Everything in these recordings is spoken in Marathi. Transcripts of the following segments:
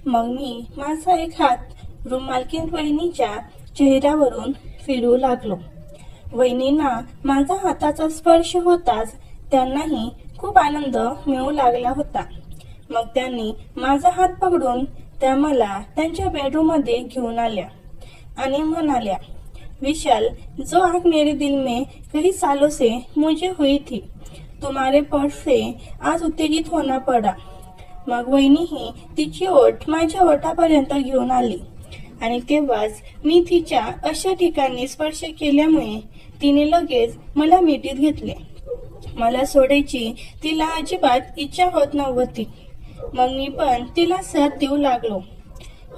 मग मी माझा एक हात रूम मालकीन वहिनीच्या चेहऱ्यावरून फिरवू लागलो. वहिनींना माझा हाताचा स्पर्श होताच त्यांनाही खूप आनंद मिळू लागला होता. मग त्यांनी माझा हात पकडून त्या मला त्यांच्या बेडरूम मध्ये घेऊन आल्या आणि म्हणाल्या, विशाल, जो आग मेरे दिल में कई सालों से मुझे हुई थी, तुम्हारे पर्स से आज उत्तेजित होना पड़ा. मग वहिनीही तिची ओठ माझ्या ओठापर्यंत घेऊन आली आणि तेव्हाच मी तिच्या अशा ठिकाणी स्पर्श केल्यामुळे तिने लगेच मला मिठीत घेतले. मला सोडायची तिला अजिबात इच्छा होत नव्हती. मग मी पण तिला साथ देऊ लागलो.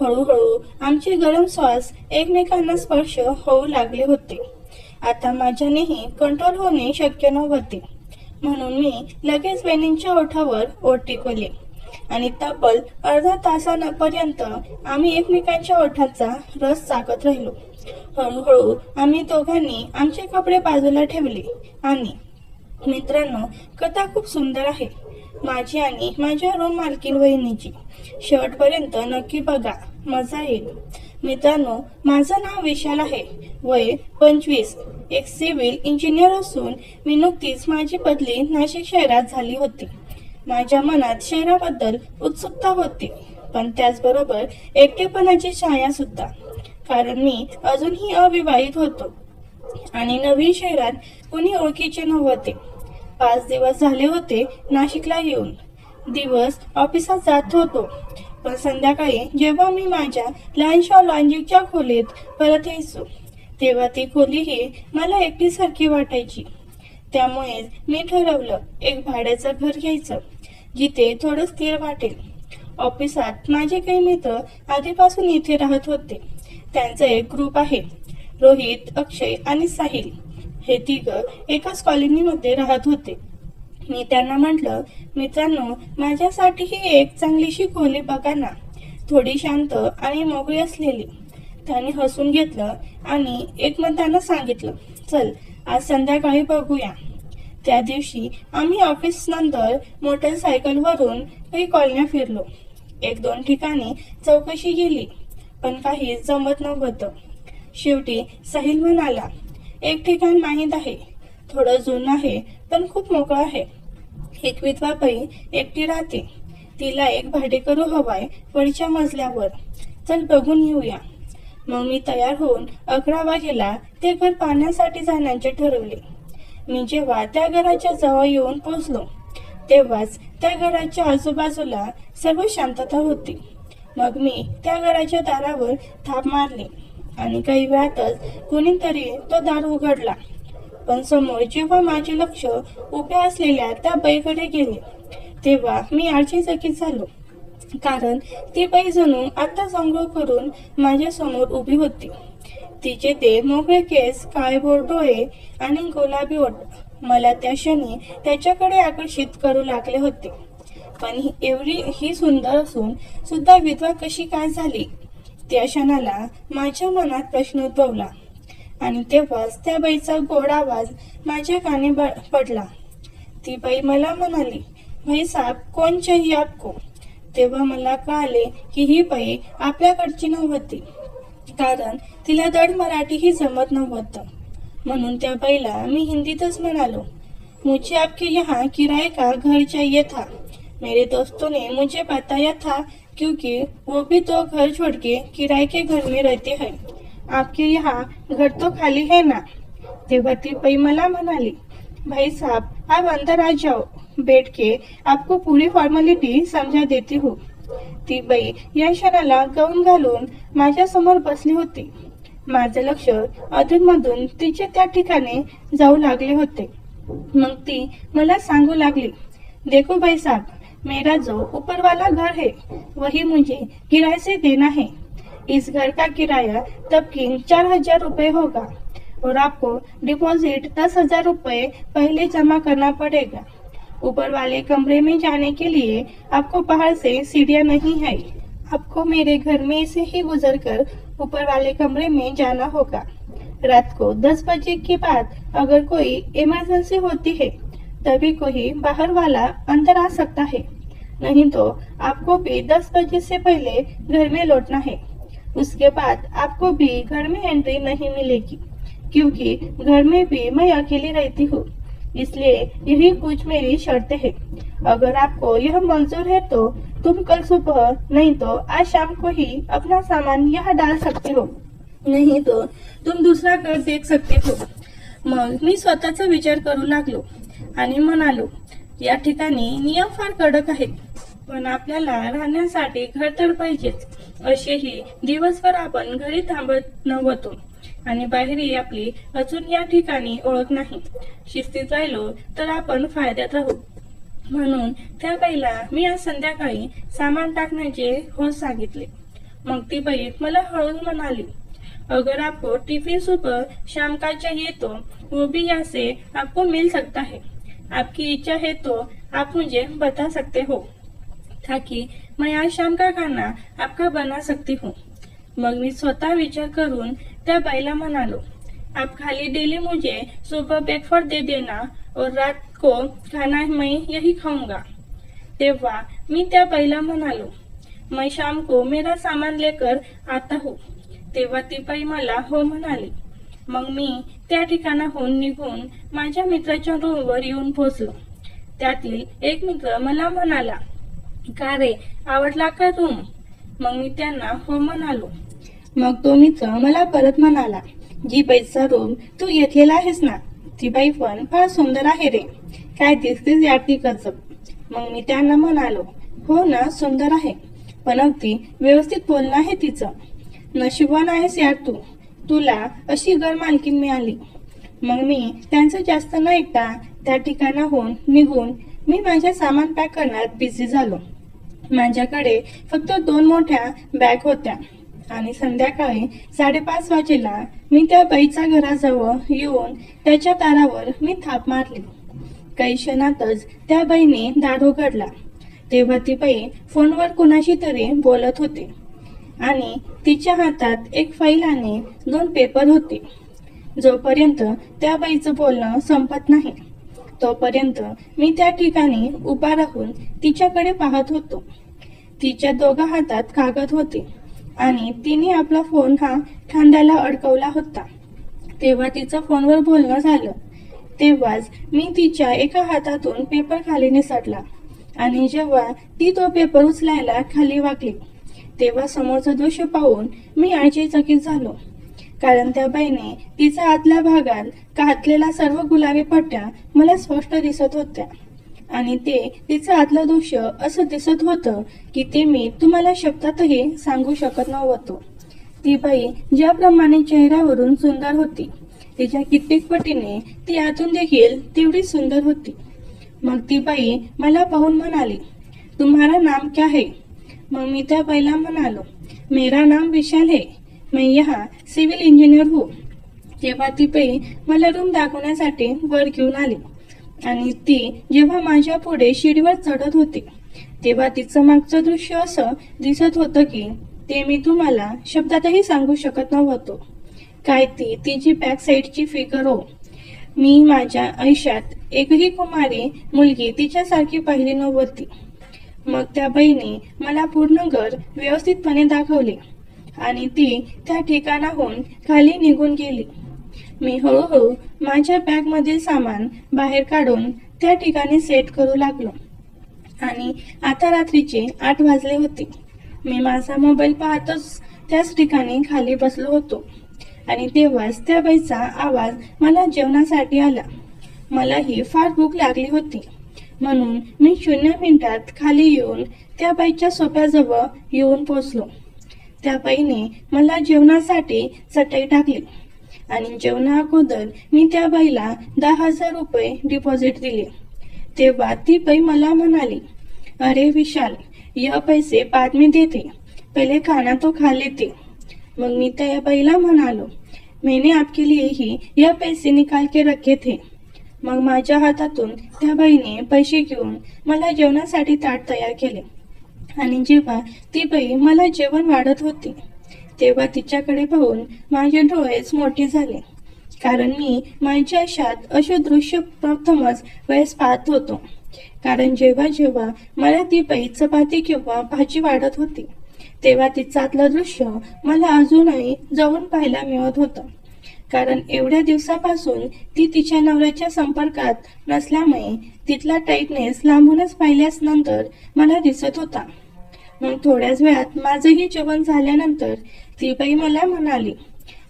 हळूहळू आमचे गरम श्वास एकमेकांना स्पर्श होऊ लागले होते. आता माझ्यानेही कंट्रोल होणे शक्य नव्हते, म्हणून मी लगेच वहिनींच्या ओठावर ओठ टेकवले आणि तब्बल अर्धा तासापर्यंत आम्ही एकमेकांच्या ओठांचा रस चाकत राहिलो. हळूहळू आम्ही दोघांनी आमचे कपडे बाजूला ठेवले आणि मित्रांनो, कथा खूप सुंदर आहे माझी आणि माझ्या रूम मालकीन वहिनीची. शेवटपर्यंत नक्की बघा, मजा येईल. मित्रांनो, माझं नाव विशाल आहे. वय 25. एक सिव्हिल इंजिनियर असून मी नुकतीच माझी बदली नाशिक शहरात झाली होती. माझ्या मनात शहराबद्दल उत्सुकता होती, पण त्याचबरोबर एकटेपणाची छाया सुद्धा, कारण मी अजूनही अविवाहित होतो आणि नवीन शहरात कोणी ओळखीचे नव्हते. 5 दिवस झाले होते नाशिकला येऊन. दिवस ऑफिसात जात होतो, पण संध्याकाळी जेव्हा मी माझ्या लहानशा लॉन्जिकच्या खोलीत परत यायचो तेव्हा ती खोलीही मला एकटीसारखी वाटायची. त्यामुळे मी ठरवलं एक भाड्याचं घर घ्यायचं, जिथे थोडं स्थिर वाटेल. ऑफिसात माझे काही मित्र आधीपासून इथे राहत होते. त्यांचा एक ग्रुप आहे. रोहित, अक्षय आणि साहिल हे तिघं एकाच कॉलनीमध्ये राहत होते. मी त्यांना म्हटलं, मित्रांनो, माझ्यासाठीही एक चांगलीशी खोली बघा ना, थोडी शांत आणि मोकळी असलेली. त्यांनी हसून घेतलं आणि एकमतानं सांगितलं, चल आज संध्याकाळी बघूया. त्या दिवशी आम्ही ऑफिस नंतर मोटरसायकलवरून काही कॉलन्या फिरलो. 1-2 ठिकाणी चौकशी केली, पण काही जमत नव्हतं. शेवटी साहिल म्हणाला, एक ठिकाण माहीत आहे, थोडं जुनं आहे पण खूप मोकळं आहे. एक विधवा बाई एकटी राहते, तिला एक भाडेकरू हवाय वरच्या मजल्यावर, चल बघून येऊया. मग मी तयार होऊन 11 वाजेला ते घर पाहण्यासाठी जाण्याचे ठरवले. मी जेव्हा त्या घराच्या जवळ येऊन पोहोचलो तेव्हाच त्या घराच्या आजूबाजूला सर्व शांतता होती. मग मी त्या घराच्या दारावर थाप मारली आणि काही वेळातच कोणीतरी तो दार उघडला. पण समोर जेव्हा माझे लक्ष उभ्या असलेल्या त्या बाईकडे गेले तेव्हा मी आश्चर्यचकित झालो, कारण ती बाई जणू आत्ताच अंघोळ करून माझ्या समोर उभी होती. तिचे ते मोकळे केस, काळेभोर डोळे आणि गुलाबी ओठ मला त्या क्षणी त्याच्याकडे आकर्षित करू लागले होते. पण ही सुंदर असून सुद्धा विधवा कशी काय झाली, त्या क्षणाला माझ्या मनात प्रश्न उद्भवला. आणि तेव्हाच त्या बाईचा गोड आवाज माझ्या कानी पडला. ती बाई मला म्हणाली, भाई साहब, कौन चाहिए आपको? तेव्हा मला कळाले की ही बाई आपल्याकडची नव्हती, कारण तिला धड मराठीही जमत नव्हतं. म्हणून त्या बाईला मी हिंदीतच म्हणालो, मुझे आपके यहाँ किराए का घर चाहिए था. मेरे दोस्तों ने मुझे बताया था, क्योंकि वो भी तो घर छोड़ के किराए के घर में रहते हैं. आपके यहाँ घर तो खाली है ना? तेव्हा ती बाई मला म्हणाली, भाई साहब, आप अंदर आ जाओ, बैठ के आपको पूरी फॉर्मॅलिटी समजा देती हूँ. ती बाई या क्षणाला गाऊन घालून माझ्या समोर बसली होती. माझं लक्ष अधूनमधून तिचे त्या ठिकाणी जाऊ लागले होते. मग ती मला सांगू लागली, देखो भाई साहब, मेरा जो ऊपर वाला घर है वही मुझे किराए से देना है. इस घर का किराया तबकीन 4,000 रुपए होगा और आपको डिपॉजिट 10,000 रुपए पहले जमा करना पड़ेगा. ऊपर वाले कमरे में जाने के लिए आपको बाहर से सीढ़ियां नहीं है. आपको मेरे घर में से ही गुजरकर ऊपर वाले कमरे में जाना होगा. रात को 10 बजे के बाद अगर कोई इमरजेंसी होती है तभी कोई बाहर वाला अंदर आ सकता है. नहीं तो आपको भी 10 बजे से पहले घर में लौटना है। उसके बाद आपको भी घर में एंट्री नहीं मिलेगी, क्योंकि घर में भी मैं अकेली रहती हूँ। इसलिए यही कुछ मेरी शर्तें हैं। अगर आपको यह मंजूर है तो तुम कल सुबह नहीं तो आज शाम को ही अपना सामान यहाँ डाल सकते हो, नहीं तो तुम दूसरा घर देख सकते हो। मग मी स्वतःचा विचार करू लागलो आणि म्हणालो, या ठिकाणी नियम फार कडक आहेत, पण आपल्याला राहण्यासाठी घर तर पाहिजेच। असेही दिवसभर आपण घरी थांबत नव्हतो आणि बाहेरही आपली अजून या ठिकाणी ओळख नाही। शिस्तीत राहिलो तर आपण फायद्यात राहू। म्हणून त्या बाईला मी आज संध्याकाळी सामान टाकण्याचे हो सांगितले। मग ती बाई मला हळून म्हणाली, अगर आपको टिफिन सुबह शाम का चाहिए तो वो भी यहाँ से आपको मिल सकता है। आपकी इच्छा है तो आप मुझे बता सकते हो, ताकि मैं आज शाम का खाना आपका बना सकती हूँ। मग मी स्वतः विचार करून त्या बाईला म्हणालो, आप खाली डेली मुझे सुबह ब्रेकफास्ट दे देना और रात को खाना मैं यही खाऊंगा। तेव्हा मी त्या बाईला म्हणालो, मैं शाम को मेरा सामान लेकर आता हूँ। तेव्हा ती बाई मला हो म्हणाली। मग मी त्या ठिकाणाहून निघून माझ्या मित्राच्या रूमवर येऊन पोहोचलो। त्यातील एक मित्र मला म्हणाला, का रे, आवडला का रूम? मग मी त्यांना हो म्हणालो। मग तो मित्र मला परत म्हणाला, जी बाईचा रूम तू घेतलेला आहेस ना, ती बाई पण फार सुंदर आहे रे, काय दिसतेस यार ती गजब। मग मी त्यांना म्हणालो, हो ना, सुंदर आहे, पण अगदी व्यवस्थित बोलणं आहे तिचं। नशिबवान आहेस यार तू, तुला अशी घर मालकीन मिळाली। मग मी त्यांचं जास्त न ऐकता त्या ठिकाणाहून निघून मी माझ्या सामान पॅक करण्यात बिझी झालो। माझ्याकडे फक्त 2 मोठ्या बॅग होत्या आणि संध्याकाळी 5:30 वाजेला मी त्या बाईच्या घराजवळ येऊन त्याच्या दारावर मी थाप मारली। काही क्षणातच त्या बाईने दार उघडला। तेव्हा ती बाई फोनवर कुणाशी तरी बोलत होती आणि तिच्या हातात एक फाईल आणि 2 पेपर होते। जोपर्यंत त्या बाईचं बोलणं संपत नाही तोपर्यंत मी त्या ठिकाणी उभा राहून तिच्याकडे पाहत होतो। तिच्या दोघा हातात कागद होते आणि तिने आपला फोन हा खांद्याला अडकवला होता। तेव्हा तिचं फोनवर बोलणं झालं। तेव्हाच मी तिच्या एका हातातून पेपर खाली निसटला आणि जेव्हा ती तो पेपर उचलायला खाली वाकली तेव्हा समोरचं दृश्य पाहून मी आश्चर्यचकित झालो, कारण त्या बाईने तिच्या आतल्या भागात घातलेल्या सर्व गुलाबी पट्ट्या मला स्पष्ट दिसत होत्या आणि ते तिचं आतलं दृश्य असं दिसत होतं की ते मी तुम्हाला शब्दातही सांगू शकत नव्हतो। ती बाई ज्याप्रमाणे चेहऱ्यावरून सुंदर होती, तिच्या कित्येक पटीने ती आतून देखील तेवढी सुंदर होती। मग ती बाई मला पाहून म्हणाली, तुम्हारा नाम क्या है? मग मी त्या बाईला म्हणालो, मेरा नाम विशाल है, मैं यहाँ सिविल इंजिनियर हूँ। तेव्हा ती बाई मला रूम दाखवण्यासाठी वर घेऊन आली आणि ती जेव्हा माझ्या पुढे शिडीवर चढत होती तेव्हा तिचं मागचं दृश्य असं दिसत होतं की ते मी तुम्हाला शब्दातही सांगू शकत नव्हतो। काय ती तिची बॅक साईडची फिगर हो। मी माझ्या आयुष्यात एकही कुमारी मुलगी तिच्यासारखी पाहिली नव्हती। मग त्या बाईने मला पूर्ण घर व्यवस्थितपणे दाखवले आणि ती त्या ठिकाणाहून खाली निघून गेली। मी हळूहळू माझ्या बॅगमधील सामान बाहेर काढून त्या ठिकाणी सेट करू लागलो आणि आता रात्रीचे 8 वाजले होते। मी माझा मोबाईल पाहतच त्याच ठिकाणी खाली बसलो होतो आणि तेव्हाच त्या बाईचा आवाज मला जेवणासाठी आला। मलाही फार भूक लागली होती, म्हणून मी 0 मिनिटात खाली येऊन त्या बाईच्या सोफ्याजवळ येऊन पोहोचलो। त्या बाईने मला जेवणासाठी चटई टाकली आणि जेवणा अगोदर मी त्या बाईला 10,000 रुपये डिपॉझिट दिले। तेव्हा ती बाई मला म्हणाली, अरे विशाल, यह पैसे बाद में देते, पहले खाना तो खा लेते। मग मी त्या बाईला म्हणालो, मैंने आपके लिए ही यह पैसे निकाल के रखे थे। मग माझ्या हातातून त्या बाईने पैसे घेऊन मला जेवणासाठी ताट तयार केले आणि जेव्हा ती बाई मला जेवण वाढत होती तेव्हा तिच्याकडे पाहून माझे डोळेच मोठे झाले, कारण मी माझ्या आयुष्यात असे दृश्य प्रथमच वेळेस पाहत होतो। कारण जेव्हा जेव्हा मला ती बाई चपाती किंवा भाजी वाढत होती तेव्हा तिचं आतलं दृश्य मला अजूनही जवळून पाहायला मिळत होतं. कारण एवढ्या दिवसापासून ती तिच्या नवऱ्याच्या संपर्कात नसल्यामुळे तिथला टाईटनेस लांबूनच पाहिल्यास नंतर मला दिसत होता. मग थोड्याच वेळात माझंही जेवण झाल्यानंतर ती बाई मला म्हणाली,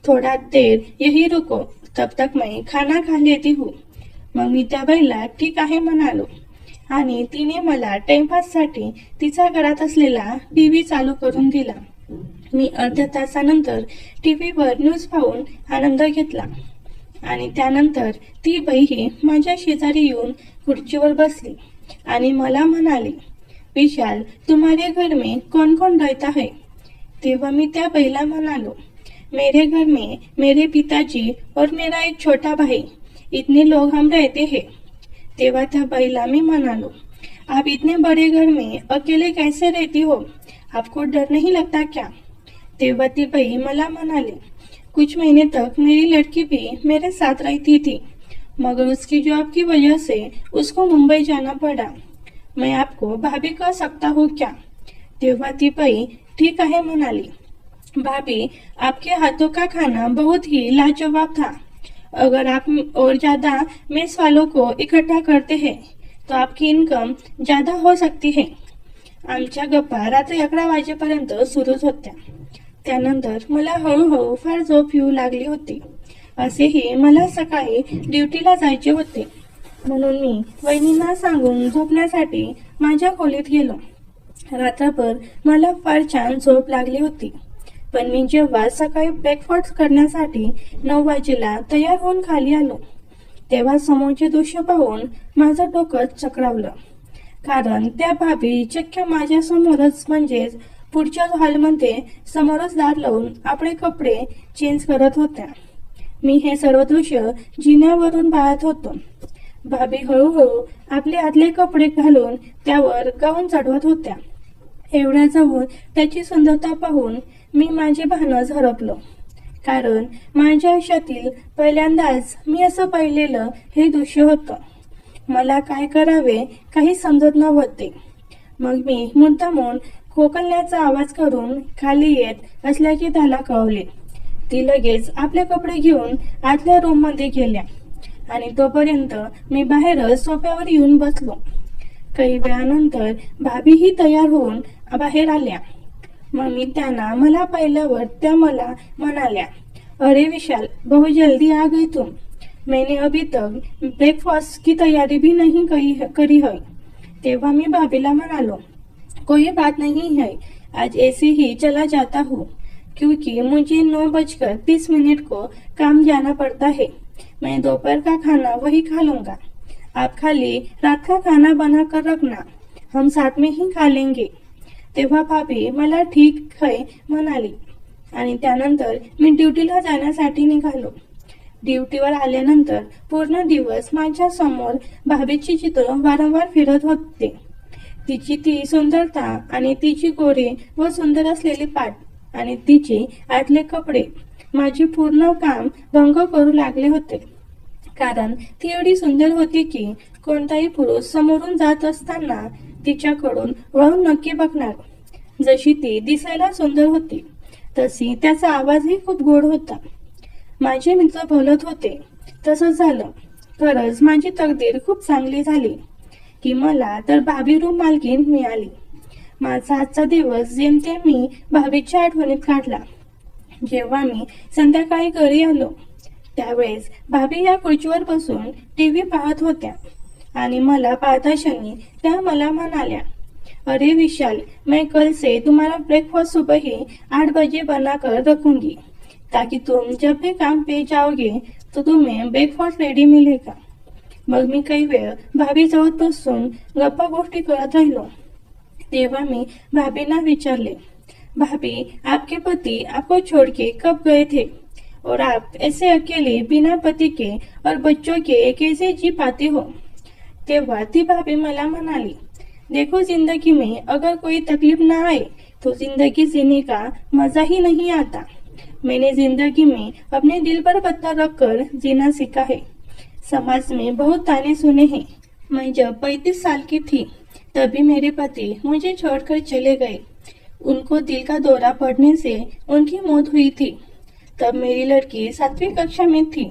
थोडा देर यही रुको, तब तक मैं खाना खा लेती हूँ. मग मी त्या बाईला ठीक आहे म्हणालो आणि तिने मला टाइमपाससाठी तिचा घरात असलेला टीव्ही चालू करून दिला. मी अर्ध्या तासानंतर टीव्हीवर न्यूज पाहून आनंद घेतला आणि त्यानंतर ती बाईही माझ्या शेजारी येऊन खुर्चीवर बसली आणि मला म्हणाली, विशाल, तुम्हारे घर में कौन कौन रहता है? तेव्हा मी त्या बाईला म्हणालो, मेरे घर में मेरे पिताजी और मेरा एक छोटा भाई, इतने लोग हम रहते हैं. तेव्हा त्या बाईला मी म्हणालो, आप इतने बड़े घर में अकेले कैसे रहती हो? आपको डर नहीं लगता क्या? तेव्हा ती बाई मला म्हणाली, कुछ महीने तक मेरी लड़की भी मेरे साथ रहती थी, मगर उसकी जॉब की वजह से उसको मुंबई जाना पड़ा. मैं आपको भाभी कह सकता हूँ क्या? तेव्हा ती बाई ठीक आहे म्हणाली, भाभी, आपके हाथों का खाना बहुत ही लाजवाब था. अगर आप और ज्यादा मेस वालों को इकट्ठा करते हैं तो आपकी इनकम ज्यादा हो सकती है. आमच्या गप्पा रात्री 11 वाजेपर्यंत सुरूच होत्या. त्यानंतर मला हळूहळू फार झोप येऊ लागली होती. असेही मला सकाळी ड्युटीला जायचे होते, म्हणून मी वहिनींना सांगून झोपण्यासाठी माझ्या खोलीत गेलो. रात्रभर मला फार छान झोप लागली होती. पण मी जेव्हा सकाळी ब्रेकफास्ट करण्यासाठी 9 वाजेला तयार होऊन खाली आलो तेव्हा समोरचे दृश्य पाहून माझं डोकं चक्रावलं. कारण त्या भाभी चक्क माझ्या समोरच म्हणजेच पुढच्या हॉलमध्ये समोरच दार लावून आपले कपडे चेंज करत होत्या. मी हे सर्व दृश्य जिन्यावरून पाहत होतो. भाभी हळूहळू आपले आतले कपडे घालून त्यावर गाऊन चढवत होत्या. एवढ्या जवळ त्याची सुंदरता पाहून मी माझे भानच हरपलो. कारण माझ्या आयुष्यातील पहिल्यांदाच मी असं पाहिलेलं हे दृश्य होतं. मला काय करावे काही समजत नव्हते. मग मी मुद्दामून खोकलण्याचा आवाज करून खाली येत असल्याचे त्याला कळवले. ती लगेच आपले कपडे घेऊन आतल्या रूम मध्ये गेल्या आणि तोपर्यंत मी बाहेरच सोफ्यावर येऊन बसलो. काही वेळानंतर भाभीही तयार होऊन बाहेर आल्या. मग मी त्यांना मला पाहिल्यावर त्या मला म्हणाल्या, अरे विशाल, बहुत जल्दी आ गई तुम. मैंने अभी तक ब्रेकफास्ट की तैयारी भी नहीं करी है. तेव्हा मी भाभीला म्हणालो, कोई बात नहीं है, आज ऐसे ही चला जाता हूँ क्योंकि मुझे 9:30 को काम जाना पड़ता है. मैं दोपहर का खाना वही खा लूंगा. आप खाली रात का खाना बना कर रखना, हम साथ में ही खा लेंगे. तेव्हा भाभी मला ठीक है म्हणाली आणि त्यानंतर मी ड्युटीला जाण्यासाठी निघालो. ड्युटीवर आल्यानंतर पूर्ण दिवस माझ्या समोर भाभीची चित्र वारंवार फिरत होते. तिची ती सुंदरता आणि तिची गोरी व सुंदर असलेली पाठ आणि तिचे आतले कपडे माझे पूर्ण काम भंग करू लागले होते. कारण ती एवढी सुंदर होती की कोणताही पुरुष समोरून जात असताना तिच्याकडून वळून नक्की बघणार. जशी ती दिसायला सुंदर होती तशी त्याचा आवाजही खूप गोड होता. माझे मित्र बोलत होते तसं झालं. खरंच माझी तकदीर खूप चांगली झाली की मला तर भाभी रूम मालकीण मिळाली. माझा आजचा दिवस जेमतेम मी भाभीच्या आठवणीत काढला. जेव्हा मी संध्याकाळी घरी आलो त्यावेळेस भाभी या खुर्चीवर बसून टीव्ही पाहत होत्या आणि मला पाहता क्षणी त्या मला म्हणाल्या, अरे विशाल, मैं कल से तुम्हारा ब्रेकफास्ट सुबह ही 8 बजे बनाकर रखूंगी ताकि तुम जब भी काम पे जाओगे तो तुम्हें ब्रेकफास्ट रेडी मिलेगा. मग मी काही वेळ भाभी जवळ बसून गप्पा गोष्टी करत राहिलो. तेव्हा मी भाभींना विचारले, भाभी, आपके पति आपको छोड़ के कब गए थे और आप ऐसे अकेले बिना पति के और बच्चों के कैसे जी पाते हो. तेव्हा ती भाभी मला म्हणाली, देखो, जिंदगी में अगर कोई तकलीफ ना आए तो जिंदगी जीने का मजा ही नहीं आता. मैंने जिंदगी में अपने दिल पर पत्थर रखकर जीना सीखा है. समाज में बहुत ताने सुने हैं मैं जब 35 साल की थी तभी मेरे पति मुझे छोड़कर चले गए। उनको दिल का दौरा पड़ने से उनकी मौत हुई थी। तब मेरी लड़की 7वीं कक्षा में थी।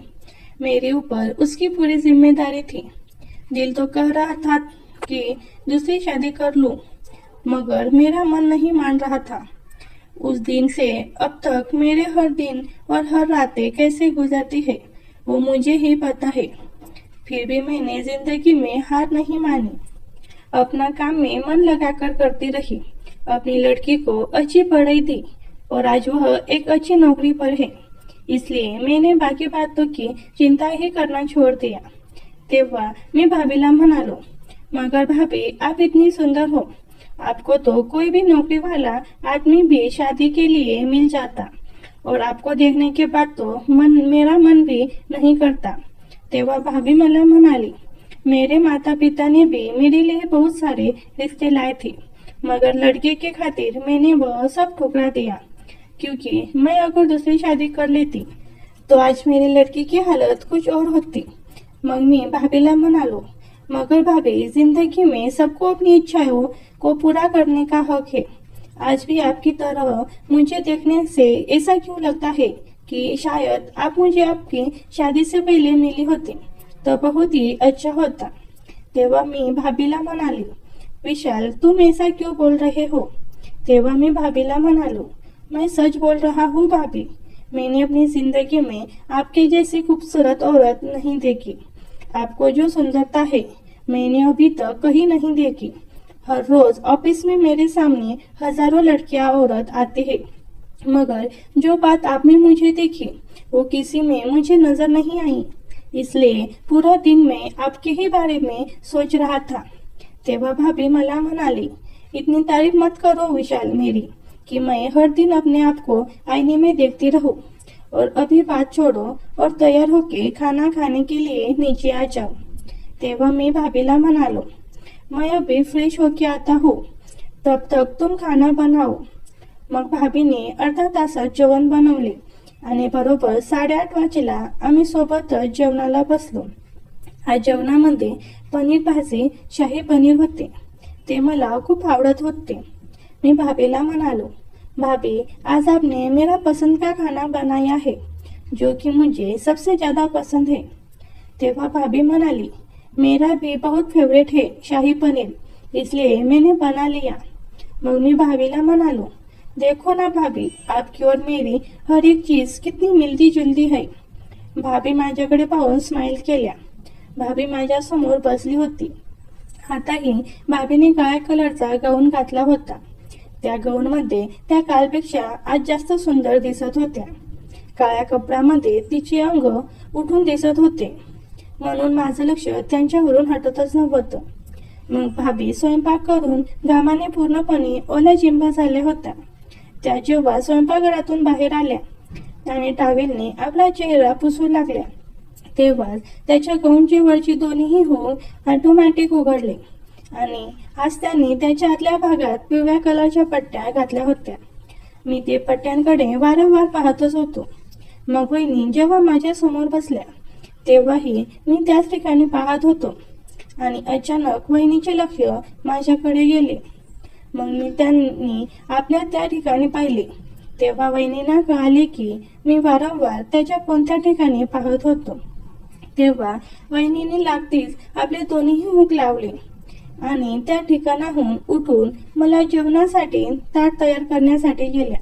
मेरे ऊपर उसकी पूरी जिम्मेदारी थी। दिल तो कह रहा था कि दूसरी शादी कर लूं, मगर मेरा मन नहीं मान रहा था। उस दिन से अब तक मेरे हर दिन और हर रातें कैसे गुजरती है वो मुझे ही पता है। फिर भी मैंने जिंदगी में हार नहीं मानी। अपना काम में मन लगाकर करती रही। अपनी लड़की को अच्छी पढ़ाई दी और आज वह एक अच्छी नौकरी पर है। इसलिए मैंने बाकी बातों की चिंता ही करना छोड़ दिया। तेव्हा मी भाभीला म्हणालो, मगर भाभी आप इतनी सुंदर हो, आपको तो कोई भी नौकरी वाला आदमी भी शादी के लिए मिल जाता और आपको देखने के बाद तो मेरा मन भी नहीं करता। तेव्हा भाभी मला म्हणाली, मेरे माता पिता ने भी मेरे लिए बहुत सारे रिश्ते लाए थे, मगर लड़के के खातिर मैंने वह सब ठुकरा दिया, क्योंकि मैं अगर दूसरी शादी कर लेती तो आज मेरी लड़की की हालत कुछ और होती। मग मी भाभीला म्हणालो, मगर भाभी जिंदगी में सबको अपनी इच्छाओं को पूरा करने का हक है। आज भी आपकी तरह मुझे देखने से ऐसा क्यों लगता है कि शायद आप मुझे आपकी शादी से पहले मिली होती तो बहुत ही अच्छा होता। तेव्हा मी भाभीला म्हणाली, विशाल तुम ऐसा क्यों बोल रहे हो? तेव्हा मी भाभीला म्हणालो, मैं सच बोल रहा हूँ भाभी, मैंने अपनी जिंदगी में आपके जैसी खूबसूरत औरत नहीं देखी। आपको जो सुंदरता है मैंने अभी तक कहीं नहीं देखी। हर रोज ऑफिस में मेरे सामने हजारों लड़कियां औरत आती है, मगर जो बात आप में मुझे देखी वो किसी में मुझे नजर नहीं आई। इसलिए पूरा दिन मैं आपके ही बारे में सोच रहा था। तेव्हा भाभी मला म्हणाली, इतनी तारीफ मत करो विशाल मेरी, कि मैं हर दिन अपने आप को आईने में देखती रहूं। और अभी बात छोड़ो और तैयार होके खाना खाने के लिए नीचे आ जाओ। तेव्हा मी भाभीला म्हणालो, मैं अभी फ्रेश होके आता हूँ, तब तक तुम खाना बनाओ। मग भाभीने अर्धा तासात जेवण बनवले आणि बरोबर 8:30 वाजेला आम्ही सोबतच जेवणाला बसलो। आज जेवणामध्ये पनीर भाजी, शाही पनीर होते। ते मला खूप आवडत होते। मी भाभीला म्हणालो, भाभी आज आपने मेरा पसंद का खाना बनाया है, जो कि मुझे सबसे ज्यादा पसंद है। तेव्हा भाभी म्हणाली, मेरा भी बहुत फेवरेट है शाही पनीर, इसलिए मैंने बना लिया। मग मी भाभीला म्हणालो, देखो ना भाभी, आपकी और मेरी हर एक चीज कितनी मिलती जुलती है। भाभी माझ्याकडे पाहून स्माइल केल्या। भाभी माझ्या समोर बसली होती। आताही भाभीने काळ्या कलरचा गाऊन घातला होता। त्या गाऊनमध्ये त्या कालपेक्षा आज जास्त सुंदर दिसत होत्या। काळ्या कपड्यामध्ये तिचे अंग उठून दिसत होते, म्हणून माझं लक्ष त्यांच्यावरून हटतच नव्हतं। मग भाभी स्वयंपाक करून घामाने पूर्णपणे ओल्याजिंबा झाल्या होत्या। त्या जेव्हा स्वयंपाकघरातून बाहेर आल्या आणि टॉवेलने आपला चेहरा पुसू लागल्या, तेव्हाच त्याच्या गाऊनची वरची दोन्हीही हुक ऑटोमॅटिक उघडले आणि आज त्यांनी त्याच्या आतल्या भागात पिवळ्या कलरच्या पट्ट्या घातल्या होत्या। मी ते पट्ट्यांकडे वारंवार पाहतच होतो। मग वहिनी जेव्हा माझ्या समोर बसल्या तेव्हाही मी त्याच ठिकाणी पाहत होतो आणि अचानक वहिनीचे लक्ष माझ्याकडे गेले। मग मी त्यांनी आपल्या त्या ठिकाणी पाहिले तेव्हा वहिनींना कळाले की मी वारंवार त्याच्या कोणत्या ठिकाणी पाहत होतो। तेव्हा वहिनीने लागतीच आपले दोन्ही हुक लावले आणि त्या ठिकाणाहून उठून मला जेवणासाठी ताट तयार करण्यासाठी गेल्या।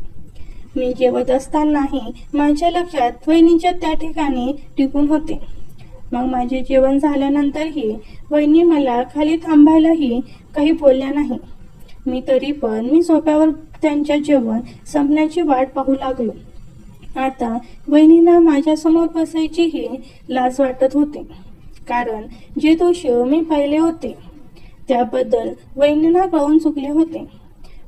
मी जेवत असतानाही माझ्या लक्षात वहिनीच्या त्या ठिकाणी टिकून होते। मग माझे जेवण झाल्यानंतरही वहिनी मला खाली थांबायलाही काही बोलल्या नाही। मी सोफ्यावर त्यांच्या जेवण संपण्याची वाट पाहू लागलो। आता वहिनींना माझ्या समोर बसायचीही लाज वाटत होती, कारण जे दोष मी पाहिले होते त्याबद्दल वहिनींना कळून चुकले होते।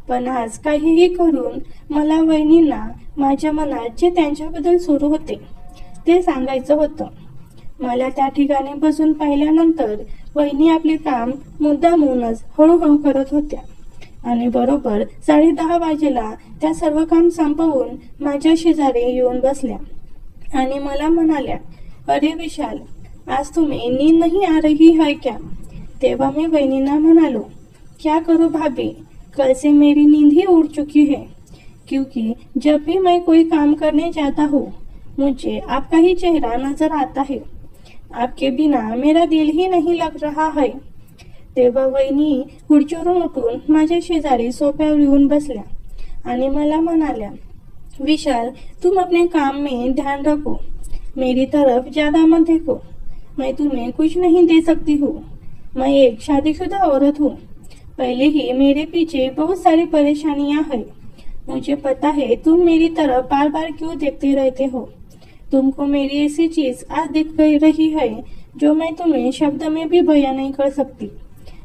पण आज काहीही करून मला वहिनींना माझ्या मनात जे त्यांच्याबद्दल सुरू होते ते सांगायचं होतं। मला त्या ठिकाणी बसून पाहिल्यानंतर वहिनी आपले काम मुद्दामूनच हळूहळू करत होत्या आणि बरोबर 10:30 वाजेला त्या सर्व काम संपवून माझ्या शेजारी येऊन बसल्या आणि मला म्हणाल्या, अरे विशाल, आज तुम्हें नींद नहीं आ रही है क्या? तेव्हा मी वहिनींना म्हणालो, क्या करूं भाभी, कल से मेरी नींद ही उड़ चुकी है, क्योंकि जब भी मैं कोई काम करने जाता हूँ मुझे आपका ही चेहरा नजर आता है. आपके बिना मेरा दिल ही नहीं लग रहा है. तेव्हा वहिनी खुर्चीवरून उठून माझ्या शेजारी सोफ्यावर येऊन बसल्या आणि मला म्हणाल्या, विशाल, तुम अपने काम में ध्यान रखो, मेरी तरफ ज्यादा मत देखो. मैं तुम्हें कुछ नहीं दे सकती हूँ. मैं एक शादीशुदा औरत हूँ. पहले ही मेरे पीछे बहुत सारी परेशानियां हैं. मुझे पता है तुम मेरी तरफ बार बार क्यों देखते रहते हो. तुमको मेरी ऐसी चीज आज दिख रही है जो मैं तुम्हें शब्द में भी बयां नहीं कर सकती.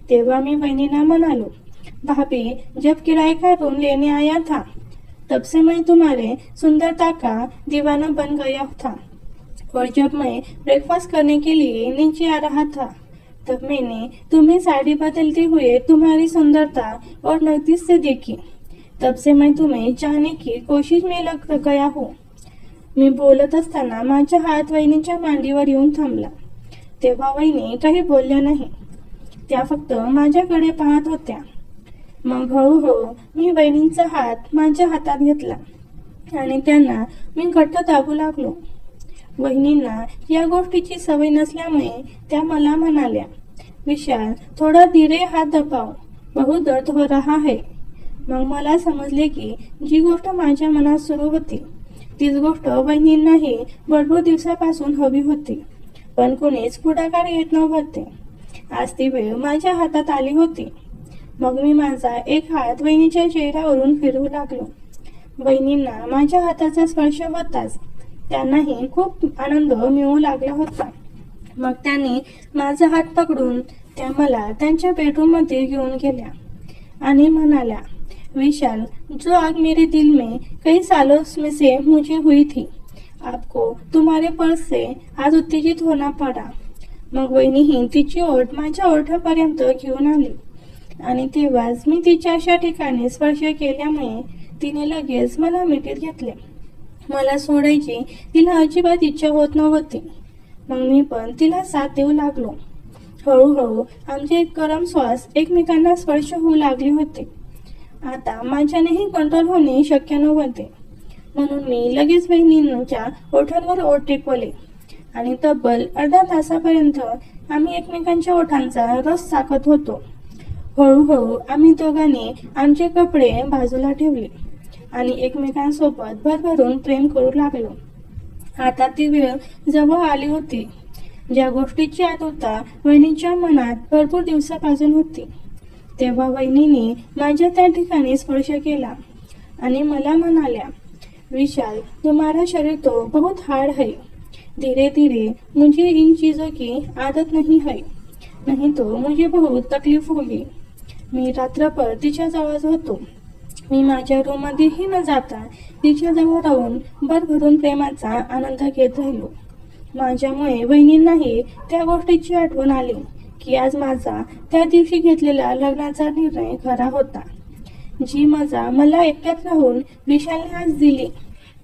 तेव्हा मी बहनीना म्हणालो, भाभी, जब किराए का रूम लेने आया था तब से मैं तुम्हारे सुंदरता का दीवाना बन गया था. और जब मैं ब्रेकफास्ट करने के लिए नीचे आ रहा था तब मैंने तुम्हें साड़ी बदलते हुए तुम्हारी सुंदरता और नजदीक से देखी. तब से मैं तुम्हें चाहने की कोशिश में लग गया हूँ. मी बोलत असताना माझा हात वहिनीच्या मांडीवर येऊन थांबला. तेव्हा वहिनी काही बोलल्या नाही. त्या फक्त माझ्याकडे पाहत होत्या. मग हळूहळू मी वहिनींचा हात माझ्या हातात घेतला आणि त्यांना मी घट्ट दाबू लागलो. वहिनींना या गोष्टीची सवय नसल्यामुळे त्या मला म्हणाल्या, विशाल, थोडा धीरे हात दबाव, बहुत दर्द हो रहा है. मग मला समजले की जी गोष्ट माझ्या मनात सुरू होती तीच गोष्ट वहिनींनाही भरपूर दिवसापासून हवी होती, पण कोणीच पुढाकार घेत नव्हते. आज ती वेळ माझ्या हातात आली होती. मग मी माझा एक हात वहिनीच्या चेहऱ्यावरून फिरवू लागलो. वहिनींना माझ्या हाताचा स्पर्श होताच त्यांनाही खूप आनंद मिळू लागला होता. मग त्यांनी माझा हात पकडून त्या मला त्यांच्या बेडरूम मध्ये घेऊन गेल्या आणि म्हणाल्या, विशाल, जो आग मेरे दिल में कई सालों में से मुझे हुई थी, आपको तुम्हारे पर्स से आज उत्तेजित होना पड़ा. मग वहिनीही तिची ओठ माझ्या ओठापर्यंत घेऊन आली आणि तेव्हाच मी तिच्या अशा ठिकाणी स्पर्श केल्यामुळे तिने लगेच मला मिठीत घेतले. मला सोडायची तिला अजिबात इच्छा होत नव्हती. मग मी पण तिला साथ देऊ लागलो. हळूहळू आमचे एक गरम श्वास एकमेकांना स्पर्श होऊ लागले होते. आता माझ्यानेही कंट्रोल होणे शक्य नव्हते, म्हणून मी लगेच बहिणींच्या ओठांवर ओठ टेकवले आणि तब्बल अर्धा तासापर्यंत आम्ही एकमेकांच्या ओठांचा रस चाखत होतो. हळूहळू आम्ही दोघांनी आमचे कपडे बाजूला ठेवले आणि एकमेकांसोबत भरभरून प्रेम करू लागलो. आता ती वेळ जवळ आली होती ज्या गोष्टीची आतुरता वहिनीच्या मनात भरपूर दिवसापासून होती. तेव्हा वहिनीने माझ्या त्या ठिकाणी स्पर्श केला आणि मला म्हणाल्या, विशाल, तुम्हारा शरीर तो बहुत हार्ड है. धीरे धीरे मुझे इन चीजों की आदत नहीं है, नहीं तो मुझे बहुत तकलीफ होगी. मी रात्रभर तिच्या जवळ होतो. मी माझ्या रूममध्येही न जाता तिच्या जवळ राहून भरभरून प्रेमाचा आनंद घेत राहिलो. माझ्यामुळे वहिनींनाही त्या गोष्टीची आठवण आली की आज माझा त्या दिवशी घेतलेला लग्नाचा निर्णय खरा होता. जी मजा मला एकट्यात राहून विशालने आज दिली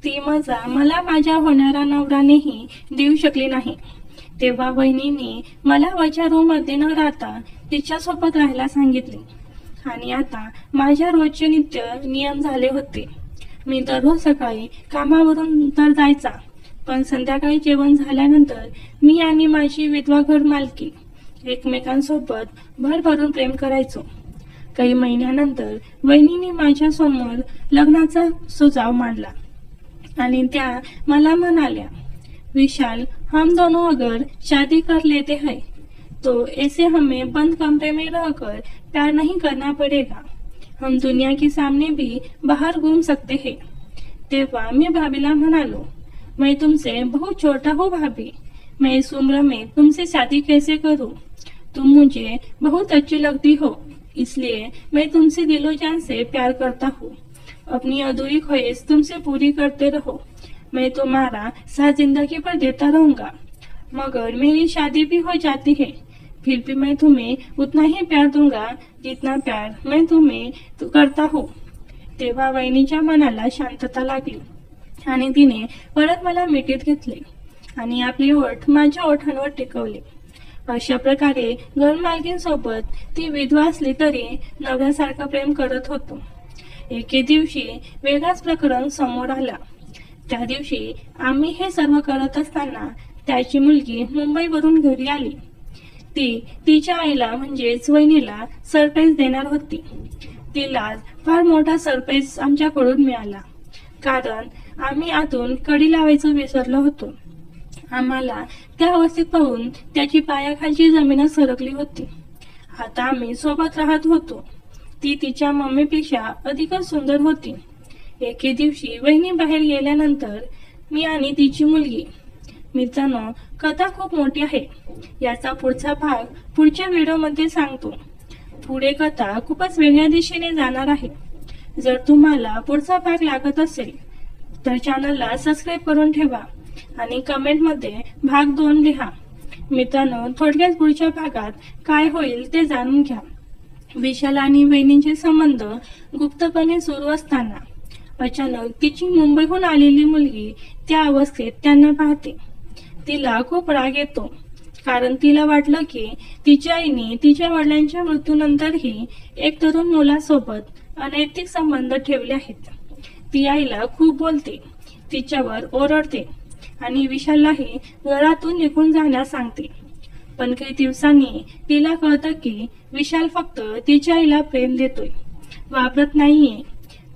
ती मजा मला माझ्या होणाऱ्या नवऱ्यानेही देऊ शकली नाही. तेव्हा वहिनीने मला वच्या रूम मध्ये न राहता तिच्यासोबत राहायला सांगितले आणि आता माझ्या रोजचे नित्य नियम झाले होते. मी दररोज सकाळी कामावरून तर जायचा, पण संध्याकाळी जेवण झाल्यानंतर मी आणि माझी विधवा घर मालकी एकमेकांसोबत भरभरून प्रेम करायचो. काही महिन्यानंतर वहिनीने माझ्या समोर लग्नाचा सुझाव मांडला आणि त्या मला म्हणाल्या, विशाल, हम दोनों अगर शादी कर लेते हैं तो ऐसे हमें बंद कमरे में रहकर प्यार नहीं करना पड़ेगा. हम दुनिया के सामने भी बाहर घूम सकते हैं. तेव्हा मी भाभीला म्हणालो, मैं तुमसे बहुत छोटा हूँ भाभी. मैं इस उम्र में तुमसे शादी कैसे करूँ. तुम मुझे बहुत अच्छी लगती हो, इसलिए मैं तुमसे दिलो जान से प्यार करता हूँ. अपनी अधूरी ख्वाहिश तुमसे पूरी करते रहो. मैं तुम्हारा साथ जिंदगी पर देता रहूंगा. मगर मेरी शादी भी हो जाती है, फिर भी मैं तुम्हें उतना ही प्यार दूंगा जितना प्यार मैं तुम्हें करता हूँ. तेव्हा वहिनीच्या मनाला शांतता लागली आणि तिने परत मला मिठीत घेतले आणि आपले ओठ माझ्या ओठांवर टेकवले. अशा प्रकारे घरमालकींसोबत ती विधवा असली तरी नवऱ्यासारखं प्रेम करत होतो. एके दिवशी वेगळाच प्रकरण समोर आला. त्या दिवशी आम्ही हे सर्व करत असताना त्याची मुलगी मुंबईवरून घरी आली. ती तिच्या आईला म्हणजेच वहिनीला सरप्राईज देणार होती. तिला फार मोठा सरप्राईज आमच्याकडून मिळाला, कारण आम्ही आतून कडी लावायचं विसरलो होतो. आम्हाला त्या अवस्थेत पाहून त्याची पायाखालची जमीनच सरकली होती. आता आम्ही सोबत राहत होतो. ती तिच्या मम्मीपेक्षा अधिकच सुंदर होती. एके दिवशी वहिनी बाहेर गेल्यानंतर मी आणि तिची मुलगी. मित्रांनो, कथा खूप मोठी आहे. याचा पुढचा भाग पुढच्या व्हिडिओमध्ये सांगतो. पुढे कथा खूपच वेगळ्या दिशेने जाणार आहे. जर तुम्हाला पुढचा भाग लागत असेल तर चॅनलला सबस्क्राईब करून ठेवा आणि कमेंटमध्ये भाग 2 लिहा. मित्रांनो, थोडक्यात पुढच्या भागात काय होईल ते जाणून घ्या. विशाल आणि वहिनींचे संबंध गुप्तपणे सुरू असताना अचानक तिची मुंबईहून आलेली मुलगी त्या अवस्थेत त्यांना पाहते. तिला खूप राग येतो, कारण तिला वाटलं की तिच्या आईने तिच्या वडिलांच्या मृत्यूनंतरही एक तरुण मुलासोबत अनैतिक संबंध ठेवले आहेत. ती आईला खूप बोलते, तिच्यावर ओरडते आणि विशाललाही घरातून निघून जाण्यास सांगते. पण काही दिवसांनी तिला कळतं की विशाल फक्त तिच्या आईला प्रेम देतोय, वापरत नाहीये.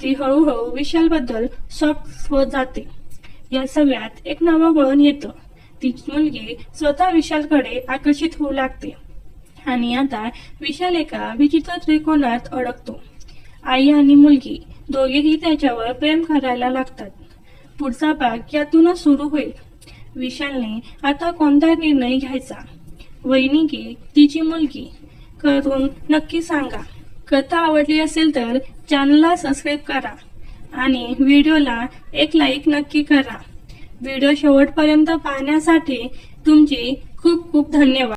ती हळूहळू विशालबद्दल सॉफ्ट होत जाते. या सगळ्यात एक नवं वळण येतं. तिची मुलगी स्वतः विशालकडे आकर्षित होऊ लागते आणि आता विशाल एका विचित्र त्रिकोणात अडकतो. आई आणि मुलगी दोघेही त्याच्यावर प्रेम करायला लागतात. पुढचा भाग यातूनच सुरू होईल. विशालने आता कोणता निर्णय घ्यायचा, वहिनी की तिची मुलगी, करून नक्की सांगा. कथा आवडली असेल तर चॅनलला सबस्क्राईब करा आणि व्हिडिओला एक लाईक नक्की करा. व्हिडिओ शेवटपर्यंत पाहण्यासाठी तुमचे खूप खूप धन्यवाद.